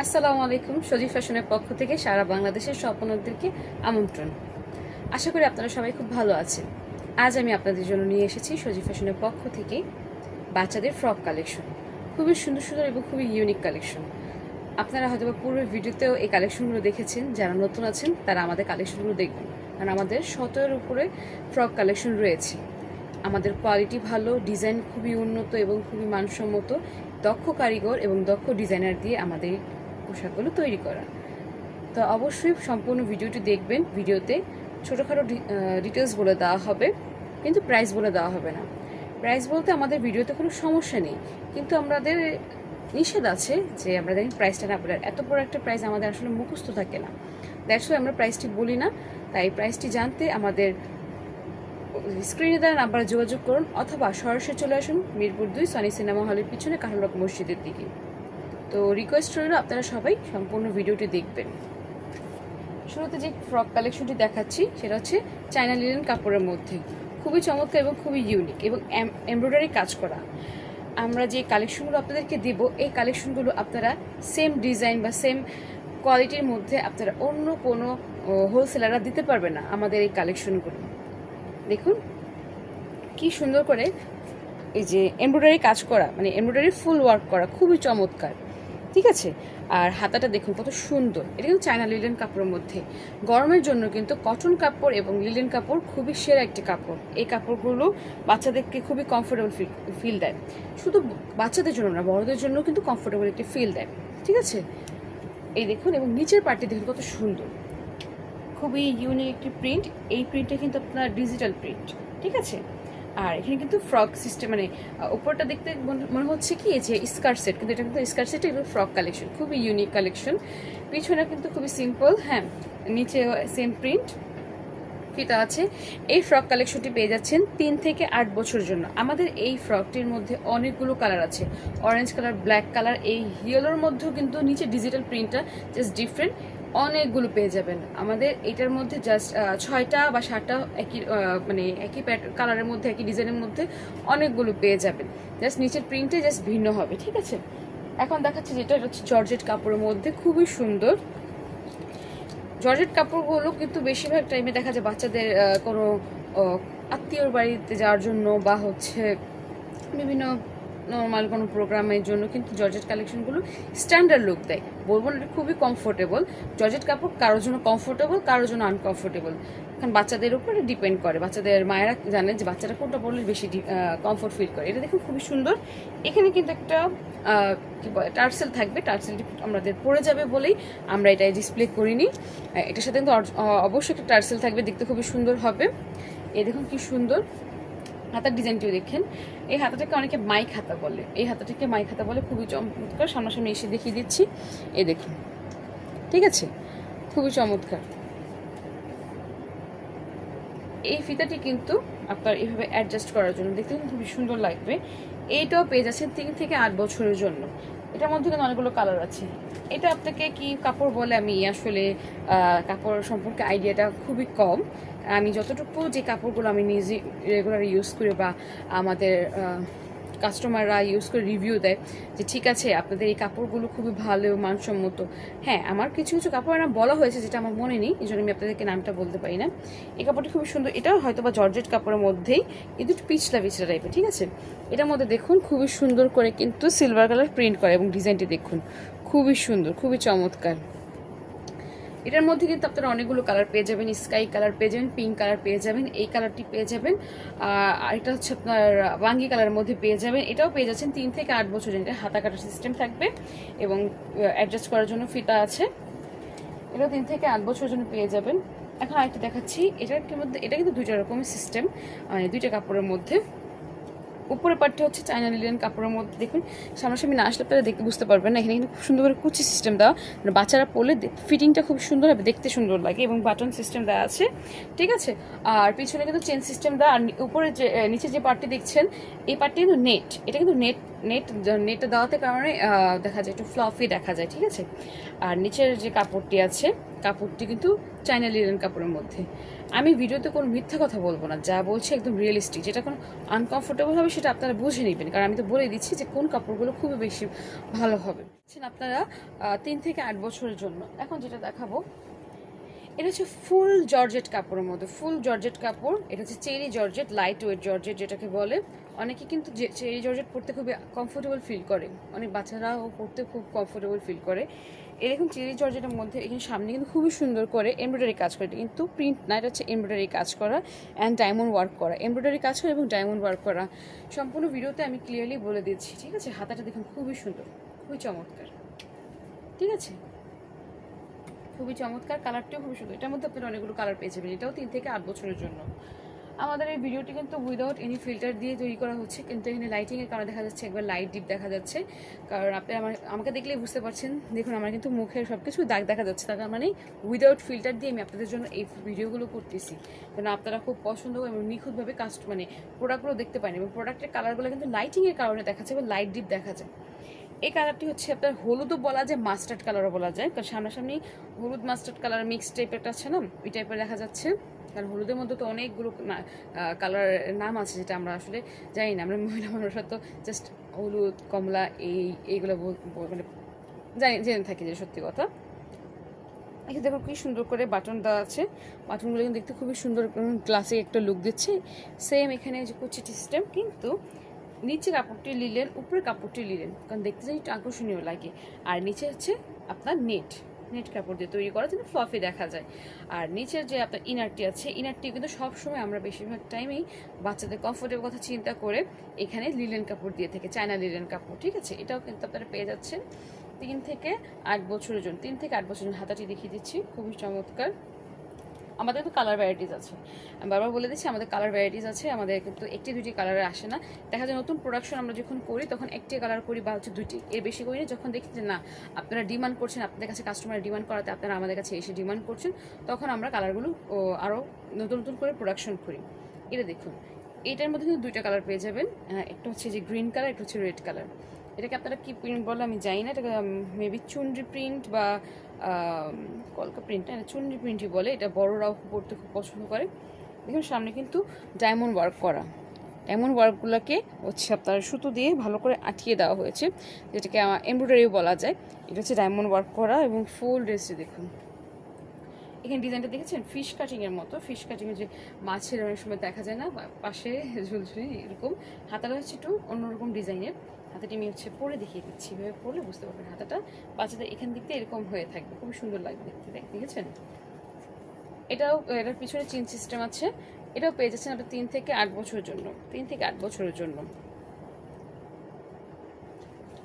আসসালামু আলাইকুম। সজীব ফ্যাশনের পক্ষ থেকে সারা বাংলাদেশের স্বপ্নদেরকে আমন্ত্রণ। আশা করি আপনারা সবাই খুব ভালো আছেন। আজ আমি আপনাদের জন্য নিয়ে এসেছি সজীব ফ্যাশনের পক্ষ থেকে বাচ্চাদের ফ্রক কালেকশন। খুবই সুন্দর সুন্দর এবং খুবই ইউনিক কালেকশন। আপনারা হয়তো পুরো ভিডিওতেও এই কালেকশনগুলো দেখেছেন। যারা নতুন আছেন তারা আমাদের কালেকশনগুলো দেখবেন, কারণ আমাদের ১৭-এর উপরে ফ্রক কালেকশন রয়েছে। আমাদের কোয়ালিটি ভালো, ডিজাইন খুবই উন্নত এবং খুবই মানসম্মত, দক্ষ কারিগর এবং দক্ষ ডিজাইনার দিয়ে আমাদের পোশাকগুলো তৈরি করা। তো অবশ্যই সম্পূর্ণ ভিডিওটি দেখবেন। ভিডিওতে ছোটোখাটো ডিটেলস বলে দেওয়া হবে, কিন্তু প্রাইস বলে দেওয়া হবে না। প্রাইস বলতে আমাদের ভিডিওতে কোনো সমস্যা নেই, কিন্তু আমাদের নিষেধ আছে যে আমরা দেখেন প্রাইসটা না বলে। এত বড় একটা প্রাইস আমাদের আসলে মুখস্থ থাকে না, দ্যাটস ওয়াই আমরা প্রাইসটি বলি না। তাই প্রাইসটি জানতে আমাদের স্ক্রিনে দেওয়া নাম্বারে যোগাযোগ করুন, অথবা সরাসরি চলে আসুন মিরপুর ২ সনি সিনেমা হলের পিছনে কাহলক মসজিদের দিকে। তো রিকোয়েস্ট রইল আপনারা সবাই সম্পূর্ণ ভিডিওটি দেখবেন। শুরুতে যে ফ্রক কালেকশনটি দেখাচ্ছি সেটা হচ্ছে চায়না লিনেন কাপড়ের মধ্যে, খুবই চমৎকার এবং খুবই ইউনিক এবং এমব্রয়ডারি কাজ করা। আমরা যে কালেকশনগুলো আপনাদেরকে দেব, এই কালেকশনগুলো আপনারা সেম ডিজাইন বা সেম কোয়ালিটির মধ্যে আপনারা অন্য কোনো হোলসেলাররা দিতে পারবে না। আমাদের এই কালেকশনগুলো দেখুন কি সুন্দর করে এই যে এমব্রয়ডারি কাজ করা, মানে এমব্রয়ডারি ফুল ওয়ার্ক করা, খুবই চমৎকার। ঠিক আছে, আর হাতাটা দেখুন কত সুন্দর। এটা কিন্তু চায়না লিলেন কাপড়ের মধ্যে। গরমের জন্য কিন্তু কটন কাপড় এবং লিলেন কাপড় খুবই সেরা একটি কাপড়। এই কাপড়গুলো বাচ্চাদেরকে খুবই কমফোর্টেবল ফিল দেয়। শুধু বাচ্চাদের জন্য না, বড়দের জন্য কিন্তু কমফোর্টেবল একটি ফিল দেয়। ঠিক আছে, এই দেখুন, এবং নিচের পার্টটি দেখুন কত সুন্দর, খুবই ইউনিক একটি প্রিন্ট। এই প্রিন্টটা কিন্তু আপনার ডিজিটাল প্রিন্ট। ঠিক আছে, আর এখানে কিন্তু ফ্রক সিস্টেম, মানে উপরটা দেখতে মনে হচ্ছে কি যে স্কার্ট সেট, কিন্তু এটা কিন্তু স্কার্ট সেট, এগুলো ফ্রক কালেকশন, খুবই ইউনিক কালেকশন। পিছনে কিন্তু খুবই সিম্পল, হ্যাঁ, নিচে সেম প্রিন্ট ফিতা আছে। এই ফ্রক কালেকশনটি পেয়ে যাচ্ছেন ৩ থেকে ৮ বছরের জন্য। আমাদের এই ফ্রকটির মধ্যে অনেকগুলো কালার আছে, অরেঞ্জ কালার, ব্ল্যাক কালার, এই ইয়েলোর মধ্যেও কিন্তু নিচে ডিজিটাল প্রিন্টটা জাস্ট ডিফারেন্ট, অনেকগুলো পেয়ে যাবেন। আমাদের এটার মধ্যে জাস্ট ৬টা বা ৭টা একই, মানে একই কালারের মধ্যে, একই ডিজাইনের মধ্যে অনেকগুলো পেয়ে যাবেন। জাস্ট নিচের প্রিন্টে জাস্ট ভিন্ন হবে। ঠিক আছে, এখন দেখাচ্ছি যেটা হচ্ছে জর্জেট কাপড়ের মধ্যে, খুবই সুন্দর। জর্জেট কাপড়গুলো কিন্তু বেশিরভাগ টাইমে দেখা যায় বাচ্চাদের কোনো আত্মীয়র বাড়িতে যাওয়ার জন্য বা হচ্ছে বিভিন্ন নর্মাল কোনো প্রোগ্রামের জন্য কিন্তু জর্জেট কালেকশনগুলো স্ট্যান্ডার্ড লুক দেয়। বলবো না, এটা খুবই কমফোর্টেবল। জর্জেট কাপড় কারোর জন্য কমফোর্টেবল, কারোর জন্য আনকমফোর্টেবল। এখন বাচ্চাদের উপরে ডিপেন্ড করে, বাচ্চাদের মায়েরা জানেন যে বাচ্চারা কোনটা পরলে বেশি কমফোর্ট ফিল করে। এটা দেখুন খুবই সুন্দর। এখানে কিন্তু একটা কি বলে টার্সেল থাকবে, টার্সেলটি আমাদের পড়ে যাবে বলেই আমরা এটা ডিসপ্লে করিনি। এটার সাথে কিন্তু অবশ্যই একটা টার্সেল থাকবে, দেখতে খুবই সুন্দর হবে। এই দেখুন কি সুন্দর হাতার ডিজাইনটিও দেখেন। এই হাতাটাকে অনেকে মাইক হাতা বলে, এই হাতাটাকে মাইক হাতা বলে, খুবই চমৎকার। সামনাসামনি এসে দেখিয়ে দিচ্ছি, এই দেখুন। ঠিক আছে, খুবই চমৎকার। এই ফিতাটি কিন্তু আপনার এইভাবে অ্যাডজাস্ট করার জন্য দেখতে কিন্তু খুবই সুন্দর লাগবে। এইটাও পেয়ে যাচ্ছেন ৩ থেকে ৮ বছরের জন্য। এটার মধ্যে কিন্তু অনেকগুলো কালার আছে। এটা আপনাকে কি কাপড় বলে, আমি আসলে কাপড় সম্পর্কে আইডিয়াটা খুবই কম। আমি যতটুকু যে কাপড়গুলো আমি নিজে রেগুলার ইউজ করি বা আমাদের কাস্টমাররা ইউজ করে রিভিউ দেয় যে ঠিক আছে আপনাদের এই কাপড়গুলো খুবই ভালো, মানসম্মত। হ্যাঁ, আমার কিছু কিছু কাপড়ের নাম বলা হয়েছে যেটা আমার মনে নেই, এই জন্য আমি আপনাদেরকে নামটা বলতে পারি না। এই কাপড়টি খুবই সুন্দর। এটাও হয়তো বা জর্জেট কাপড়ের মধ্যেই, কিন্তু একটু পিছলা পিছলা টাইপের। ঠিক আছে, এটার মধ্যে দেখুন খুবই সুন্দর করে কিন্তু সিলভার কালার প্রিন্ট করে, এবং ডিজাইনটি দেখুন খুবই সুন্দর, খুবই চমৎকার। এটার মধ্যে কিন্তু আপনারা অনেকগুলো কালার পেয়ে যাবেন, স্কাই কালার পেয়ে যাবেন, পিঙ্ক কালার পেয়ে যাবেন, এই কালারটি পেয়ে যাবেন, আর এটা হচ্ছে আপনার বাঙ্গি কালারের মধ্যে পেয়ে যাবেন। এটাও পেয়ে যাচ্ছেন ৩ থেকে ৮ বছর। এটা হাতা কাটার সিস্টেম থাকবে এবং অ্যাডজাস্ট করার জন্য ফিতা আছে। এটা ৩ থেকে ৮ বছরের জন্য পেয়ে যাবেন। এখন আরেকটা দেখাচ্ছি, এটার মধ্যে এটা কিন্তু দুইটা রকমের সিস্টেম, মানে দুইটা কাপড়ের মধ্যে। উপরের পার্টটা হচ্ছে চায়না লিলেন কাপড়ের মধ্যে। দেখুন সামনাসামনি না আসলে আপনারা দেখতে বুঝতে পারবেন না, এখানে কিন্তু খুব সুন্দর করে কুচি সিস্টেম দেওয়া, মানে বাচ্চারা পরলে ফিটিংটা খুব সুন্দর হবে, দেখতে সুন্দর লাগে, এবং বাটন সিস্টেম দেওয়া আছে। ঠিক আছে, আর পিছনে কিন্তু চেন সিস্টেম দেওয়া। আর উপরে যে নিচে যে পার্টটি দেখছেন, এই পার্টটি কিন্তু নেট, এটা কিন্তু নেটটা দেওয়াতে কারণে দেখা যায় একটু ফ্লাফি দেখা যায়। ঠিক আছে, আর নিচের যে কাপড়টি আছে, কাপড়টি কিন্তু চায়না লিলেন কাপড়ের মধ্যে। আমি ভিডিওতে কোনো মিথ্যা কথা বলবো না, যা বলছি একদম রিয়েলিস্টিক। যেটা কোনো আনকমফোর্টেবল হবে সেটা আপনারা বুঝে নেবেন, কারণ আমি তো বলে দিচ্ছি যে কোন কাপড়গুলো খুবই বেশি ভালো হবে। আপনারা 3 থেকে 8 বছরের জন্য। এখন যেটা দেখাবো এটা হচ্ছে ফুল জর্জেট কাপড়ের মধ্যে, ফুল জর্জেট কাপড়। এটা হচ্ছে cherry georgette, light weight georgette যেটাকে বলে। অনেকে কিন্তু চেরি জর্জেট পরতে খুবই কমফোর্টেবল ফিল করে, অনেক বাচ্চারাও পরতে খুব কমফোর্টেবল ফিল করে। এরকম চেরি জর্জেটের মধ্যে এখানে সামনে কিন্তু খুবই সুন্দর করে এমব্রয়ডারি কাজ করে, কিন্তু প্রিন্ট না, এটা হচ্ছে এমব্রয়ডারি কাজ করা অ্যান্ড ডায়মন্ড ওয়ার্ক করা, এমব্রয়ডারি কাজ করা এবং ডায়মন্ড ওয়ার্ক করা। সম্পূর্ণ ভিডিওতে আমি ক্লিয়ারলি বলে দিচ্ছি, ঠিক আছে? হাতাটা দেখুন খুবই সুন্দর, খুবই চমৎকার, ঠিক আছে? খুবই চমৎকার, কালারটাও খুবই সুন্দর। এটার মধ্যে আপনারা অনেকগুলো কালার পেয়ে যাবেন। এটাও 3 থেকে 8 বছরের জন্য। আমাদের এই ভিডিওটি কিন্তু উইদাউট এনি ফিল্টার দিয়ে তৈরি করা হচ্ছে, কিন্তু এখানে লাইটিংয়ের কারণে দেখা যাচ্ছে একবার লাইট ডিপ দেখা যাচ্ছে, কারণ আপনি আমাকে দেখলেই বুঝতে পারছেন। দেখুন আমার কিন্তু মুখের সব কিছু দাগ দেখা যাচ্ছে, তার মানে উইদাউট ফিল্টার দিয়ে আমি আপনাদের জন্য এই ভিডিওগুলো করতেছি, কারণ আপনারা খুব পছন্দ এবং নিখুঁতভাবে মানে প্রোডাক্টগুলো দেখতে পারেন, এবং প্রোডাক্টের কালারগুলো কিন্তু লাইটিংয়ের কারণে দেখা যাচ্ছে এবং লাইট ডিপ দেখা যায়। এই কালারটি হচ্ছে আপনার হলুদও বলা যায়, মাস্টার্ড কালারও বলা যায়, কারণ সামনাসামনি হলুদ মাস্টার্ড কালার মিক্স টাইপের একটা আছে না, ওই টাইপের দেখা যাচ্ছে। কারণ হলুদের মধ্যে তো অনেকগুলো কালার নাম আছে, যেটা আমরা আসলে জানি না। আমরা মহিলা মানুষরা তো জাস্ট হলুদ, কমলা এইগুলো মানে জেনে থাকি, যে সত্যি কথা। এখানে দেখো কি সুন্দর করে বাটন দেওয়া আছে, বাটনগুলো কিন্তু দেখতে খুবই সুন্দর, ক্লাসিক একটা লুক দিচ্ছে। সেম এখানে যে কুচি সিস্টেম, কিন্তু নিচে কাপড়টি লিলেন, উপরে কাপড়টি লিলেন, কারণ দেখতে যেন একটু আকর্ষণীয় লাগে। আর নিচে হচ্ছে আপনার নেট কাপড় দিয়ে তৈরি করা, যেন ফ্লফি দেখা যায়। আর নিচের যে আপনার ইনারটি আছে, ইনারটি কিন্তু সবসময় আমরা বেশিরভাগ টাইমেই বাচ্চাদের কমফোর্টেবল কথা চিন্তা করে এখানে লিলেন কাপড় দিয়ে থাকে, চায়না লিলেন কাপড়, ঠিক আছে? এটাও কিন্তু আপনারা পেয়ে যাচ্ছেন 3 থেকে 8 বছরের জন্য। 3 থেকে 8 বছরের জন্য। হাতাটি দেখিয়ে দিচ্ছি, খুবই চমৎকার। আমাদের তো কালার ভ্যারাইটিস আছে, আমি বারবার বলে দিচ্ছি, আমাদের কালার ভ্যারাইটিস আছে। আমাদের কিন্তু একটি দুটি কালারে আসে না। দেখা যায় নতুন প্রোডাকশন আমরা যখন করি তখন একটি কালার করি বা হচ্ছে দুটি, এর বেশি করি না। যখন দেখি যে না আপনারা ডিমান্ড করছেন, আপনাদের কাছে কাস্টমার ডিমান্ড করাতে আপনারা আমাদের কাছে এসে ডিমান্ড করছেন, তখন আমরা কালারগুলো আরও নতুন নতুন করে প্রোডাকশন করি। এটা দেখুন, এটার মধ্যে কিন্তু 2টা কালার পেয়ে যাবেন, একটা হচ্ছে যে গ্রিন কালার, একটা হচ্ছে রেড কালার। এটাকে আপনারা কি প্রিন্ট বলে আমি জানি না, এটাকে মেবি চুনরি প্রিন্ট বা কলকা প্রিন্ট, না চুনরি প্রিন্টই বলে। এটা বড়রাও পড়তে খুব পছন্দ করে। দেখুন সামনে কিন্তু ডায়মন্ড ওয়ার্ক করা, ডায়মন্ড ওয়ার্কগুলোকে হচ্ছে আপনার সুতো দিয়ে ভালো করে আটকিয়ে দেওয়া হয়েছে, যেটাকে এমব্রয়ডারিও বলা যায়। এটা হচ্ছে ডায়মন্ড ওয়ার্ক করা এবং ফুল ড্রেসটি দেখুন। এখানে ডিজাইনটা দেখেছেন ফিশ কাটিংয়ের মতো, ফিশ কাটিংয়ের যে মাছের অনেক সময় দেখা যায় না পাশে ঝুলঝুলি, এরকম। হাতাটা হচ্ছে একটু অন্যরকম ডিজাইনের। হাতাটি আমি হচ্ছে পরে দেখিয়ে দিচ্ছি, এভাবে পরলে বুঝতে পারবেন। হাতাটা বাচ্চাদের এখান দিক দিয়ে এরকম হয়ে থাকবে, খুবই সুন্দর লাগবে দেখতে, দেখেছেন? এটার পিছনে চেইন সিস্টেম আছে। এটাও পেয়ে যাচ্ছেন আপনার 3 থেকে 8 বছরের জন্য। 3 থেকে 8 বছরের জন্য।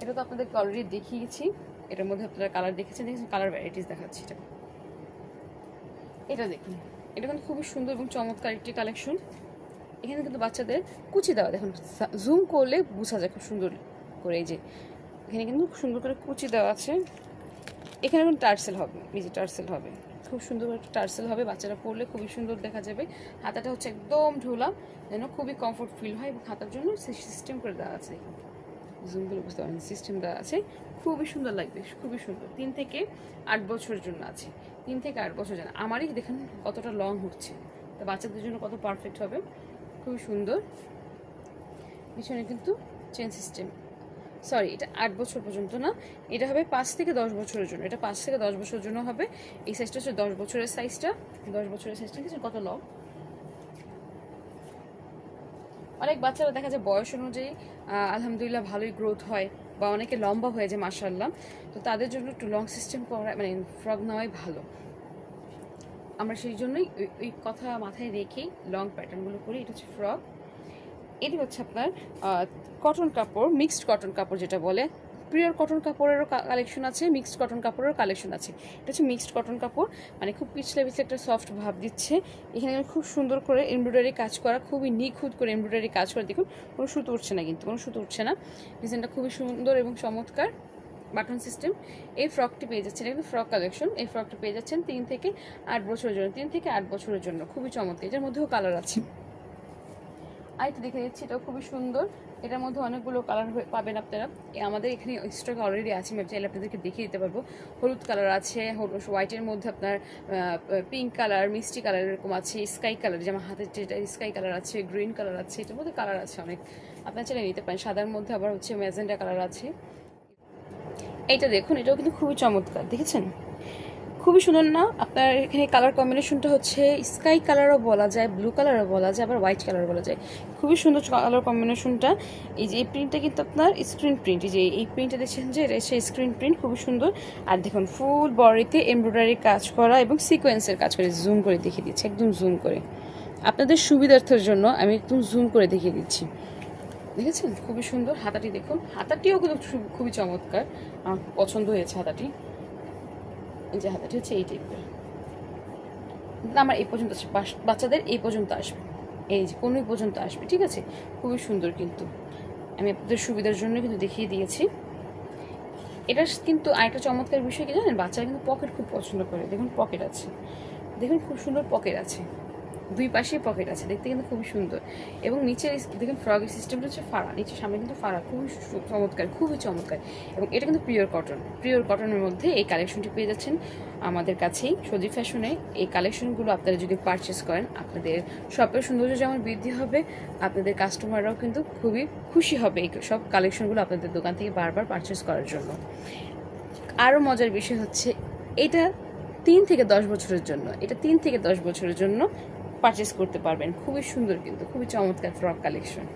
এটা তো আপনাদেরকে অলরেডি দেখিয়েছি। এটার মধ্যে আপনারা কালার দেখেছেন, কালার ভ্যারাইটিস দেখাচ্ছি। এটা দেখুন, এটা কিন্তু খুবই সুন্দর এবং চমৎকার একটি কালেকশন। এখানে কিন্তু বাচ্চাদের কুচি দেওয়া, দেখুন জুম করলে বোঝা যায় খুব সুন্দর করে। এই যে এখানে কিন্তু সুন্দর করে কুচি দেওয়া আছে। এখানে কিন্তু টার্সেল হবে, এই যে টার্সেল হবে, খুব সুন্দর একটা টার্সেল হবে। বাচ্চারা পরলে খুবই সুন্দর দেখা যাবে। হাতাটা হচ্ছে একদম ঢোলা, যেন খুবই কমফোর্ট ফিল হয়, এবং হাতার জন্য সিস্টেম করে দেওয়া আছে, জুমগুলো বুঝতে পারেন, সিস্টেম দেওয়া আছে, খুবই সুন্দর লাগবে, খুবই সুন্দর। 3 থেকে 8 বছরের জন্য আছে। 3 থেকে 8 বছর জানা আমারই দেখেন কতটা লং হচ্ছে, তা বাচ্চাদের জন্য কত পারফেক্ট হবে, খুবই সুন্দর। পিছনে কিন্তু চেন সিস্টেম, সরি এটা 8 বছর পর্যন্ত না, এটা হবে 5 থেকে 10 বছরের জন্য। এটা 5 থেকে 10 বছরের জন্য হবে। এই সাইজটা হচ্ছে 10 বছরের সাইজটা, 10 বছরের সাইজটা দেখেছেন কত লং। অনেক বাচ্চারা দেখা যায় বয়স অনুযায়ী আলহামদুলিল্লাহ ভালোই গ্রোথ হয়, বা অনেকে লম্বা হয়ে যায় মাশাআল্লাহ, তো তাদের জন্য একটু লং সিস্টেম করা মানে ফ্রক নেওয়াই ভালো। আমরা সেই জন্যই ওই কথা মাথায় রেখেই লং প্যাটার্নগুলো করি। এটা হচ্ছে ফ্রক। এটি হচ্ছে আপনার কটন কাপড়, মিক্সড কটন কাপড় যেটা বলে। পিওর কটন কাপড়েরও কালেকশন আছে, মিক্সড কটন কাপড়েরও কালেকশন আছে। এটা হচ্ছে মিক্সড কটন কাপড়, মানে খুব পিছলে পিছলে একটা সফট ভাব দিচ্ছে। এখানে খুব সুন্দর করে এমব্রয়ডারি কাজ করা, খুবই নিখুঁত করে এমব্রয়ডারি কাজ করে। দেখুন কোনো সুতো উঠছে না, কিন্তু কোনো সুতো উঠছে না। ডিজাইনটা খুবই সুন্দর এবং চমৎকার, বাটন সিস্টেম। এই ফ্রকটি পেয়ে যাচ্ছেন, এটা ফ্রক কালেকশন। এই ফ্রকটি পেয়ে যাচ্ছেন 3 থেকে 8 বছরের জন্য। 3 থেকে 8 বছরের জন্য খুবই চমৎকার। এটার মধ্যেও কালার আছে, আরেকটা দেখে দিচ্ছি, এটাও খুবই সুন্দর। এটার মধ্যে অনেকগুলো কালার পাবেন আপনারা। আমাদের এখানে স্টক অলরেডি আছে, আমি চাইলে আপনাদেরকে দেখিয়ে দিতে পারবো। হলুদ কালার আছে, হোয়াইটের মধ্যে আপনার পিঙ্ক কালার, মিষ্টি কালার এরকম আছে, স্কাই কালার, যেমন হাতের যেটা স্কাই কালার আছে, গ্রিন কালার আছে, এটার মধ্যে কালার আছে অনেক, আপনারা চাইলে নিতে পারেন। সাদার মধ্যে আবার হচ্ছে ম্যাজেন্ডা কালার আছে। এইটা দেখুন, এটাও কিন্তু খুবই চমৎকার, দেখেছেন? খুবই সুন্দর না? আপনার এখানে কালার কম্বিনেশনটা হচ্ছে স্কাই কালারও বলা যায়, ব্লু কালারও বলা যায়, আবার হোয়াইট কালার বলা যায়। খুবই সুন্দর কালার কম্বিনেশনটা। এই যে এই প্রিন্টটা কিন্তু আপনার স্ক্রিন প্রিন্ট, এই যে এই প্রিন্টটা দেখছেন যে এটা হচ্ছে স্ক্রিন প্রিন্ট, খুবই সুন্দর। আর দেখুন ফুল বডিতে এমব্রয়ডারি কাজ করা এবং সিকোয়েন্সের কাজ করে, জুম করে দেখিয়ে দিচ্ছি, একদম জুম করে আপনাদের সুবিধার্থের জন্য আমি একদম জুম করে দেখিয়ে দিচ্ছি। দেখেছেন? খুবই সুন্দর। হাতাটি দেখুন, হাতাটিও কিন্তু খুবই চমৎকার, আমার পছন্দ হয়েছে হাতাটি। এই যে হাতাটি হচ্ছে এই টাইপের, আমার এই পর্যন্ত আসবে, বাচ্চাদের এই পর্যন্ত আসবে, এই যে কোন পর্যন্ত আসবে, ঠিক আছে? খুবই সুন্দর কিন্তু, আমি আপনাদের সুবিধার জন্য কিন্তু দেখিয়ে দিয়েছি। এটা কিন্তু আরেকটা চমৎকার বিষয় কি জানেন, বাচ্চারা কিন্তু পকেট খুব পছন্দ করে। দেখুন পকেট আছে, দেখুন খুব সুন্দর পকেট আছে, দুই পাশেই পকেট আছে, দেখতে কিন্তু খুবই সুন্দর। এবং নিচের দেখুন ফ্রগের সিস্টেমটা হচ্ছে ফাড়া, নিচের সামনে কিন্তু ফাড়া, খুবই চমৎকার, খুবই চমৎকার। এবং এটা কিন্তু পিওর কটনের মধ্যে এই কালেকশনটি পেয়ে যাচ্ছেন আমাদের কাছেই সজীব ফ্যাশনে। এই কালেকশনগুলো আপনারা যদি পারচেস করেন, আপনাদের শপের সৌন্দর্য যেমন বৃদ্ধি হবে, আপনাদের কাস্টমাররাও কিন্তু খুবই খুশি হবে এই সব কালেকশনগুলো আপনাদের দোকান থেকে বারবার পারচেস করার জন্য। আরও মজার বিষয় হচ্ছে এটা 3 থেকে 10 বছরের জন্য, এটা 3 থেকে 10 বছরের জন্য পারচেস করতে পারবেন। খুবই সুন্দর কিন্তু, খুবই চমৎকার ফ্রক কালেকশন।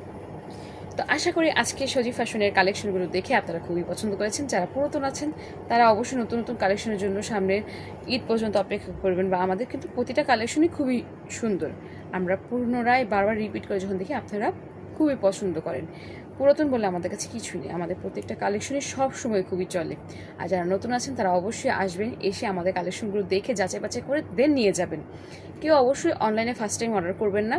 তো আশা করি আজকে সজীব ফ্যাশনের কালেকশনগুলো দেখে আপনারা খুবই পছন্দ করেছেন। যারা পুরাতন আছেন তারা অবশ্যই নতুন নতুন কালেকশনের জন্য সামনের ঈদ পর্যন্ত অপেক্ষা করবেন। বা আমাদের কিন্তু প্রতিটা কালেকশনই খুবই সুন্দর, আমরা পুনরায় বারবার রিপিট করে যখন দেখি আপনারা খুবই পছন্দ করেন। পুরাতন বলে আমাদের কাছে কিছুই নেই, আমাদের প্রত্যেকটা কালেকশনই সব সময় খুবই চলে। আর যারা নতুন আছেন তারা অবশ্যই আসবেন, এসে আমাদের কালেকশনগুলো দেখে যাচাই বাছাই করে দেন নিয়ে যাবেন। কেউ অবশ্যই অনলাইনে ফার্স্ট টাইম অর্ডার করবেন না।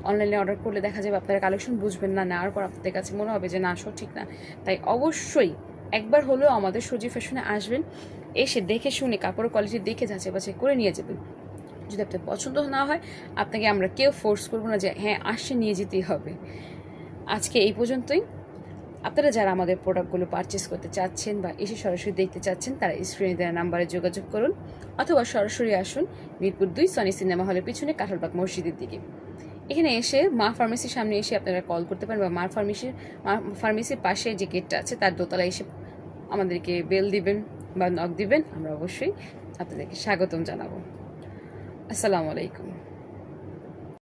অনলাইনে অর্ডার করলে দেখা যাবে আপনারা কালেকশন বুঝবেন না, নেওয়ার পর আপনাদের কাছে মনে হবে যে না সঠিক না। তাই অবশ্যই একবার হলেও আমাদের সজীব ফ্যাশনে আসবেন, এসে দেখে শুনে কাপড়ের কোয়ালিটি দেখে যাচাই বাছাই করে নিয়ে যাবেন। যদি আপনার পছন্দ না হয়, আপনাকে আমরা কেউ ফোর্স করবো না যে হ্যাঁ আসছে নিয়ে যেতেই হবে। আজকে এই পর্যন্তই। আপনারা যারা আমাদের প্রোডাক্টগুলো পারচেস করতে চাচ্ছেন বা এসে সরাসরি দেখতে চাচ্ছেন, তারা স্ক্রিনে দেওয়া নাম্বারে যোগাযোগ করুন, অথবা সরাসরি আসুন মিরপুর 2 সনি সিনেমা হলের পিছনে কাঁঠালবাগ মসজিদের দিকে। এখানে এসে মা ফার্মেসির সামনে এসে আপনারা কল করতে পারেন, বা মা ফার্মেসির পাশে যে গেটটা আছে তার দোতলায় এসে আমাদেরকে বেল দিবেন বা নক দিবেন, আমরা অবশ্যই আপনাদেরকে স্বাগতম জানাবো। আসসালামু আলাইকুম।